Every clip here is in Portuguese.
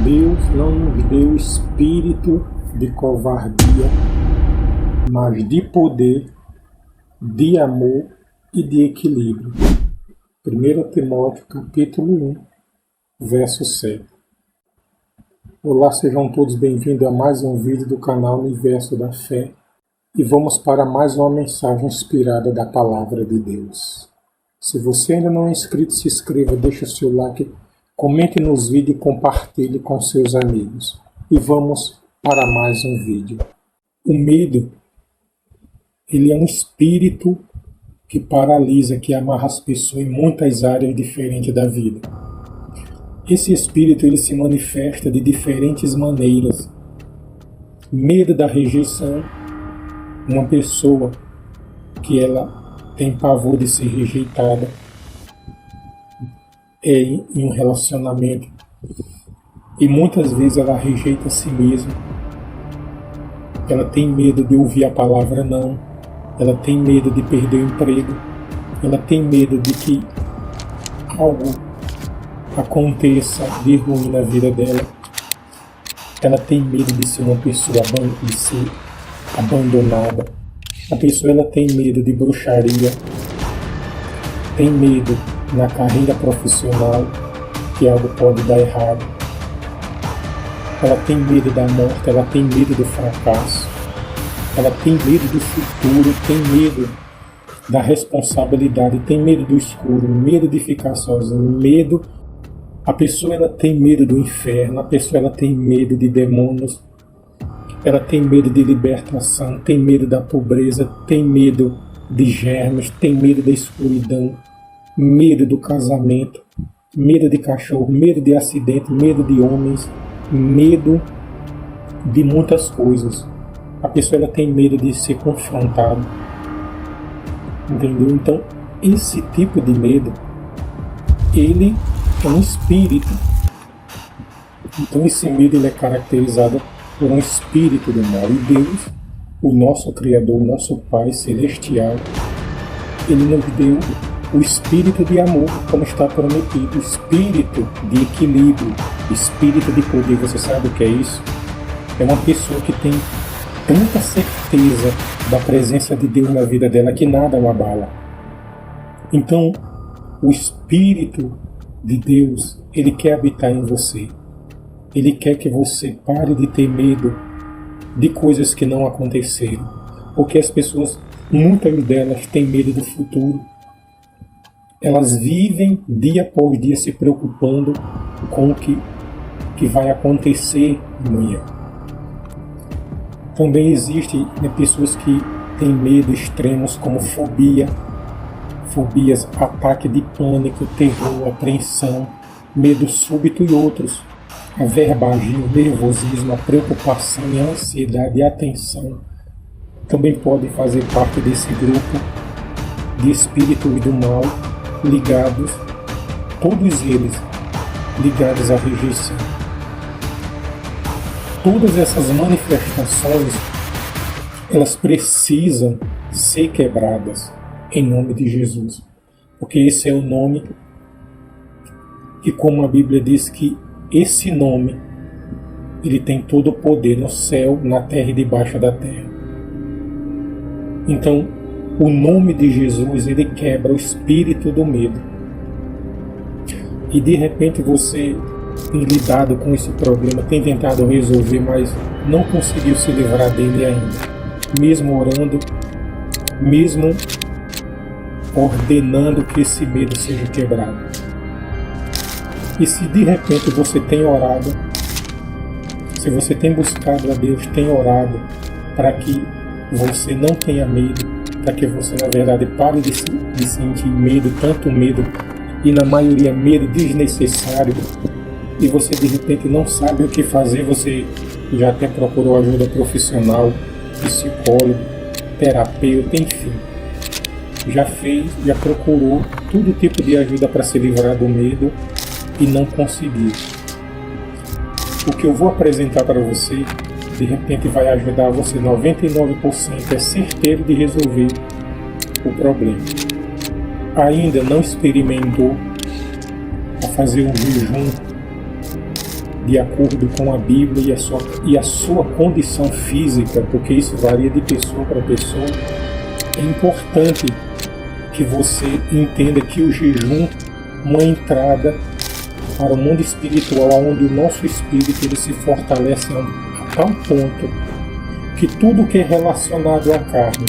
Deus não nos deu espírito de covardia, mas de poder, de amor e de equilíbrio. 1 Timóteo capítulo 1, verso 7. Olá, sejam todos bem-vindos a mais um vídeo do canal Universo da Fé e vamos para mais uma mensagem inspirada da Palavra de Deus. Se você ainda não é inscrito, se inscreva, deixe o seu like, comente nos vídeos e compartilhe com seus amigos. E vamos para mais um vídeo. O medo, ele é um espírito que paralisa, que amarra as pessoas em muitas áreas diferentes da vida. Esse espírito ele se manifesta de diferentes maneiras. Medo da rejeição. Uma pessoa que ela tem pavor de ser rejeitada em um relacionamento e muitas vezes ela rejeita a si mesma. Ela tem medo de ouvir a palavra não. Ela tem medo de perder o emprego. Ela tem medo de que algo aconteça de ruim na vida dela. Ela tem medo de ser uma pessoa de ser abandonada. A pessoa ela tem medo de bruxaria. Tem medo na carreira profissional que algo pode dar errado. Ela tem medo da morte, ela tem medo do fracasso. Ela tem medo do futuro, tem medo da responsabilidade, tem medo do escuro, medo de ficar sozinha, medo. A pessoa ela tem medo do inferno, a pessoa ela tem medo de demônios, ela tem medo de libertação, tem medo da pobreza, tem medo de germes, tem medo da escuridão, medo do casamento, medo de cachorro, medo de acidente, medo de homens, medo de muitas coisas. A pessoa ela tem medo de ser confrontada. Entendeu? Então, esse tipo de medo, ele é um espírito. Então, esse medo ele é caracterizado por um espírito do mal. E Deus, o nosso Criador, o nosso Pai Celestial, ele nos deu o espírito de amor, como está prometido, o espírito de equilíbrio, espírito de poder. Você sabe o que é isso? É uma pessoa que tem tanta certeza da presença de Deus na vida dela que nada o abala. Então, o Espírito de Deus, ele quer habitar em você. Ele quer que você pare de ter medo de coisas que não aconteceram. Porque as pessoas, muitas delas, têm medo do futuro. Elas vivem dia após dia se preocupando com o que vai acontecer amanhã. Também existem pessoas que têm medo extremos como fobias, ataque de pânico, terror, apreensão, medo súbito e outros. A verbalgia, o nervosismo, a preocupação e a ansiedade e a atenção também podem fazer parte desse grupo de espíritos do mal ligados, todos eles ligados à rejeição. Todas essas manifestações, elas precisam ser quebradas em nome de Jesus. Porque esse é o nome que, como a Bíblia diz, que esse nome, ele tem todo o poder no céu, na terra e debaixo da terra. Então, o nome de Jesus, ele quebra o espírito do medo. E de repente você tem lidado com esse problema, tem tentado resolver, mas não conseguiu se livrar dele ainda. Mesmo orando, mesmo ordenando que esse medo seja quebrado. E se de repente você tem orado, se você tem buscado a Deus, tem orado para que você não tenha medo, para que você na verdade pare de sentir medo, tanto medo, e na maioria medo desnecessário, e você de repente não sabe o que fazer, você já até procurou ajuda profissional, psicólogo, terapeuta, enfim. Já procurou todo tipo de ajuda para se livrar do medo e não conseguiu. O que eu vou apresentar para você, de repente vai ajudar você 99%, é certeiro de resolver o problema. Ainda não experimentou a fazer um jejum de acordo com a Bíblia e a sua condição física, porque isso varia de pessoa para pessoa, é importante que você entenda que o jejum é uma entrada para o mundo espiritual, onde o nosso espírito ele se fortalece a tal ponto que tudo que é relacionado à carne,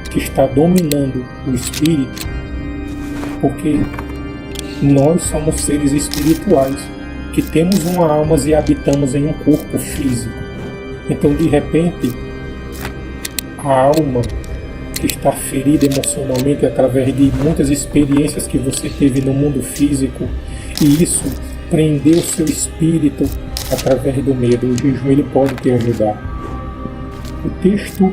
que está dominando o espírito, porque nós somos seres espirituais, que temos uma alma e habitamos em um corpo físico. Então, de repente, a alma que está ferida emocionalmente através de muitas experiências que você teve no mundo físico, e isso prendeu o seu espírito através do medo. O jejum ele pode te ajudar. O texto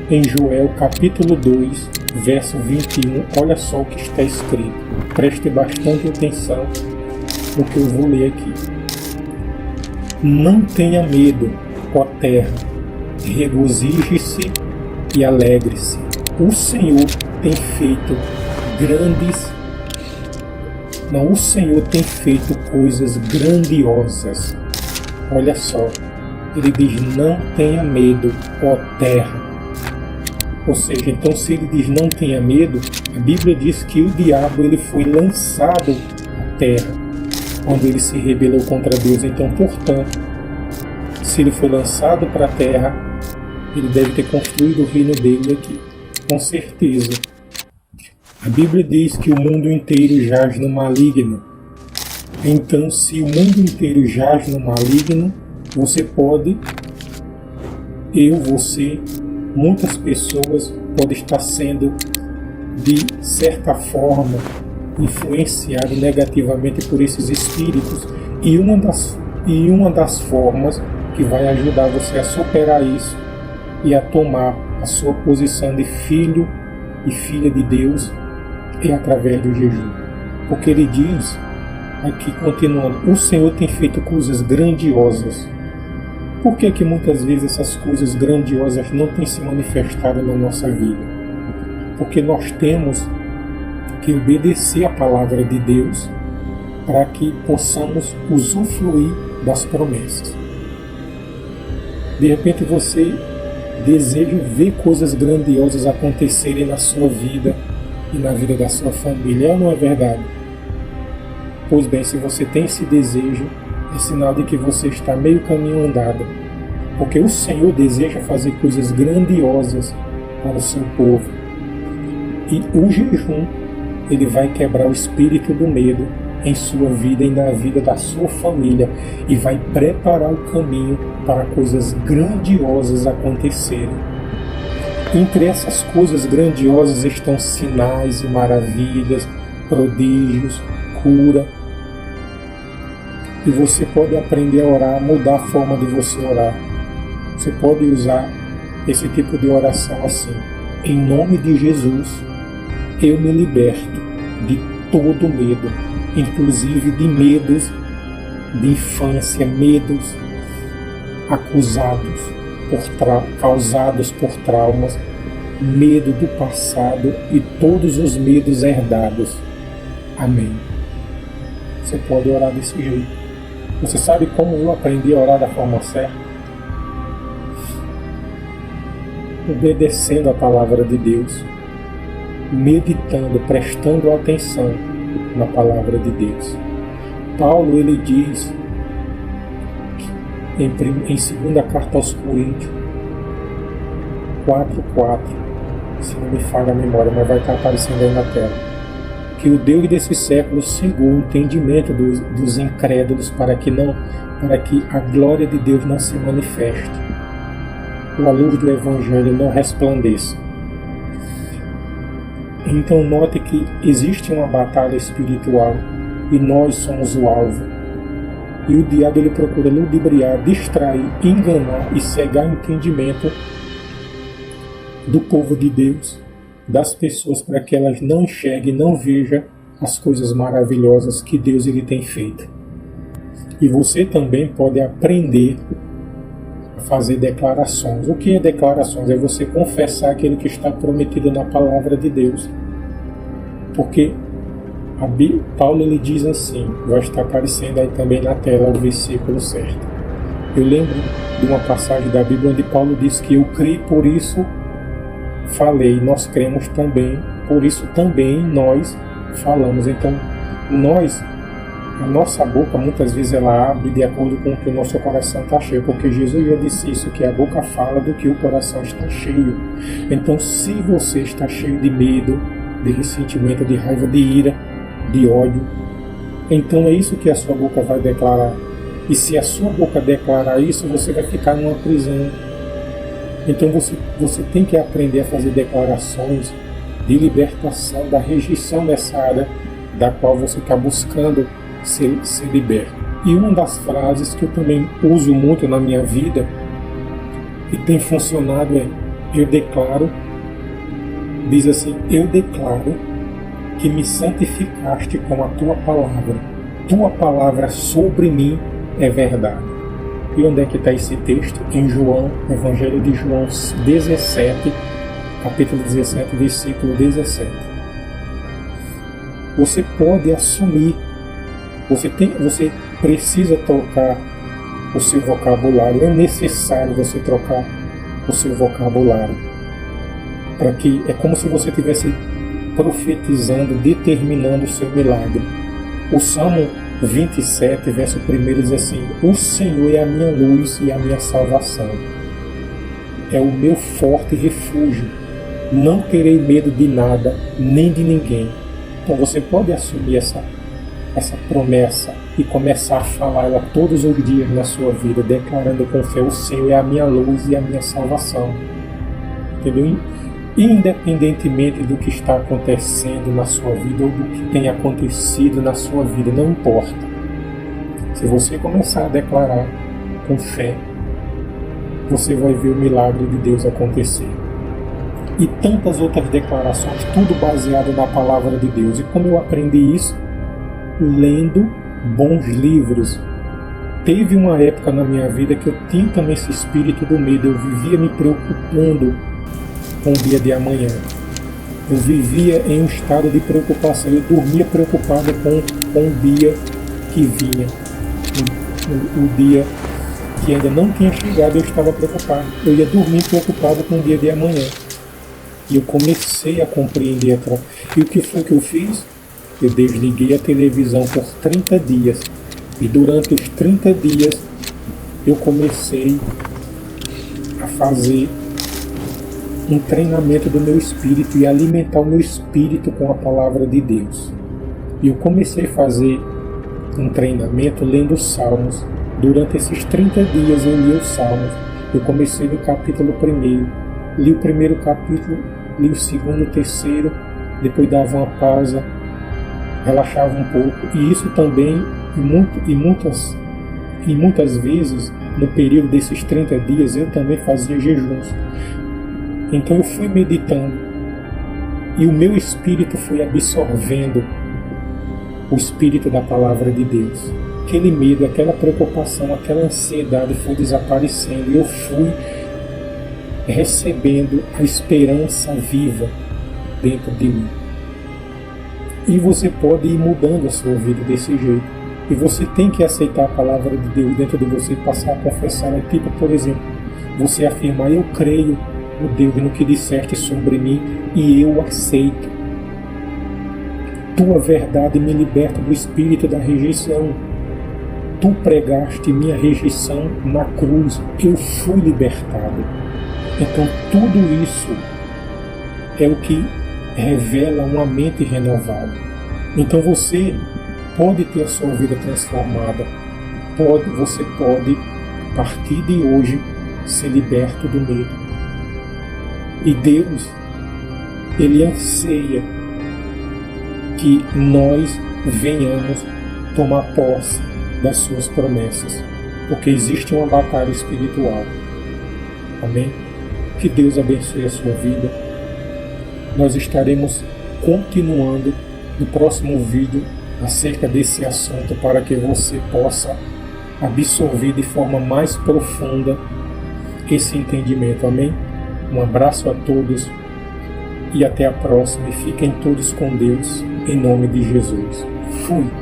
em Joel capítulo 2, verso 21, olha só o que está escrito. Preste bastante atenção no que eu vou ler aqui. Não tenha medo, ó terra, regozije-se e alegre-se. O Senhor tem feito o Senhor tem feito coisas grandiosas. Olha só, ele diz: não tenha medo, ó terra. Ou seja, então se ele diz não tenha medo, a Bíblia diz que o diabo ele foi lançado à terra quando ele se rebelou contra Deus. Então, portanto, se ele foi lançado para a terra, ele deve ter construído o reino dele aqui, com certeza. A Bíblia diz que o mundo inteiro jaz no maligno. Então, se o mundo inteiro jaz no maligno, você pode, você, muitas pessoas podem estar sendo, de certa forma, influenciado negativamente por esses espíritos, e uma das formas que vai ajudar você a superar isso e a tomar a sua posição de filho e filha de Deus é através do jejum. Porque ele diz aqui, continuando: o Senhor tem feito coisas grandiosas. Por que muitas vezes essas coisas grandiosas não têm se manifestado na nossa vida? Porque nós temos que obedecer a palavra de Deus para que possamos usufruir das promessas. De repente você deseja ver coisas grandiosas acontecerem na sua vida e na vida da sua família. É ou não é verdade? Pois bem, se você tem esse desejo, é sinal de que você está meio caminho andado, porque o Senhor deseja fazer coisas grandiosas para o seu povo. E o jejum, ele vai quebrar o espírito do medo em sua vida e na vida da sua família, e vai preparar o caminho para coisas grandiosas acontecerem. Entre essas coisas grandiosas estão sinais e maravilhas, prodígios, cura. E você pode aprender a orar, mudar a forma de você orar. Você pode usar esse tipo de oração assim: em nome de Jesus, eu me liberto de todo medo, inclusive de medos de infância, medos causados por traumas, medo do passado e todos os medos herdados. Amém. Você pode orar desse jeito. Você sabe como eu aprendi a orar da forma certa? Obedecendo a palavra de Deus, meditando, prestando atenção na palavra de Deus. Paulo ele diz em segunda carta aos Coríntios 4:4, se não me falha a memória, mas vai estar aparecendo aí na tela, que o Deus desse século cegou o entendimento dos incrédulos para que a glória de Deus não se manifeste, ou a luz do Evangelho não resplandeça. Então note que existe uma batalha espiritual e nós somos o alvo. E o diabo ele procura ludibriar, distrair, enganar e cegar o entendimento do povo de Deus, das pessoas, para que elas não enxerguem, não vejam as coisas maravilhosas que Deus ele tem feito. E você também pode aprender a fazer declarações. O que é declarações? É você confessar aquilo que está prometido na palavra de Deus. Porque Paulo ele diz assim, vai estar aparecendo aí também na tela o versículo certo. Eu lembro de uma passagem da Bíblia onde Paulo diz que eu criei, por isso falei, nós cremos também, por isso também nós falamos. Então, a nossa boca muitas vezes ela abre de acordo com o que o nosso coração está cheio, porque Jesus já disse isso, que a boca fala do que o coração está cheio. Então, se você está cheio de medo, de ressentimento, de raiva, de ira, de ódio, então é isso que a sua boca vai declarar. E se a sua boca declarar isso, você vai ficar numa prisão. Então você tem que aprender a fazer declarações de libertação, da rejeição dessa área da qual você está buscando ser liberto. E uma das frases que eu também uso muito na minha vida e tem funcionado é: eu declaro, diz assim, eu declaro que me santificaste com a tua palavra sobre mim é verdade. E onde é que está esse texto? Em João, Evangelho de João 17, capítulo 17, versículo 17. Você pode assumir, você precisa trocar o seu vocabulário, é necessário você trocar o seu vocabulário, para que é como se você estivesse profetizando, determinando o seu milagre. O Salmo 27, verso 1 diz assim: o Senhor é a minha luz e a minha salvação, é o meu forte refúgio, não terei medo de nada, nem de ninguém. Então você pode assumir essa promessa e começar a falar ela todos os dias na sua vida, declarando com fé: o Senhor é a minha luz e a minha salvação. Entendeu? Independentemente do que está acontecendo na sua vida ou do que tem acontecido na sua vida, não importa. Se você começar a declarar com fé, você vai ver o milagre de Deus acontecer. E tantas outras declarações, tudo baseado na palavra de Deus. E como eu aprendi isso? Lendo bons livros. Teve uma época na minha vida que eu tinha também esse espírito do medo, eu vivia me preocupando com o dia de amanhã. Eu vivia em um estado de preocupação, eu dormia preocupado com o dia que vinha. O dia que ainda não tinha chegado, eu estava preocupado. Eu ia dormir preocupado com o dia de amanhã. E eu comecei a compreender. E o que foi que eu fiz? Eu desliguei a televisão por 30 dias. E durante os 30 dias, eu comecei a fazer um treinamento do meu espírito e alimentar o meu espírito com a palavra de Deus. E eu comecei a fazer um treinamento lendo os Salmos. Durante esses 30 dias eu li os Salmos. Eu comecei no capítulo 1, li o primeiro capítulo, li o segundo, o terceiro, depois dava uma pausa, relaxava um pouco. E isso também, e muitas vezes, no período desses 30 dias, eu também fazia jejuns. Então eu fui meditando e o meu espírito foi absorvendo o espírito da palavra de Deus. Aquele medo, aquela preocupação, aquela ansiedade foi desaparecendo e eu fui recebendo a esperança viva dentro de mim. E você pode ir mudando a sua vida desse jeito. E você tem que aceitar a palavra de Deus dentro de você e passar a confessar. Tipo, por exemplo, você afirmar: eu creio, ó Deus, no que disseste sobre mim e eu aceito. Tua verdade me liberta do espírito da rejeição. Tu pregaste minha rejeição na cruz, eu fui libertado. Então tudo isso é o que revela uma mente renovada. Então você pode ter a sua vida transformada. Você pode, a partir de hoje, ser liberto do medo. E Deus, Ele anseia que nós venhamos tomar posse das suas promessas, porque existe uma batalha espiritual. Amém? Que Deus abençoe a sua vida. Nós estaremos continuando no próximo vídeo acerca desse assunto para que você possa absorver de forma mais profunda esse entendimento. Amém? Um abraço a todos e até a próxima. E fiquem todos com Deus. em nome de Jesus. Fui.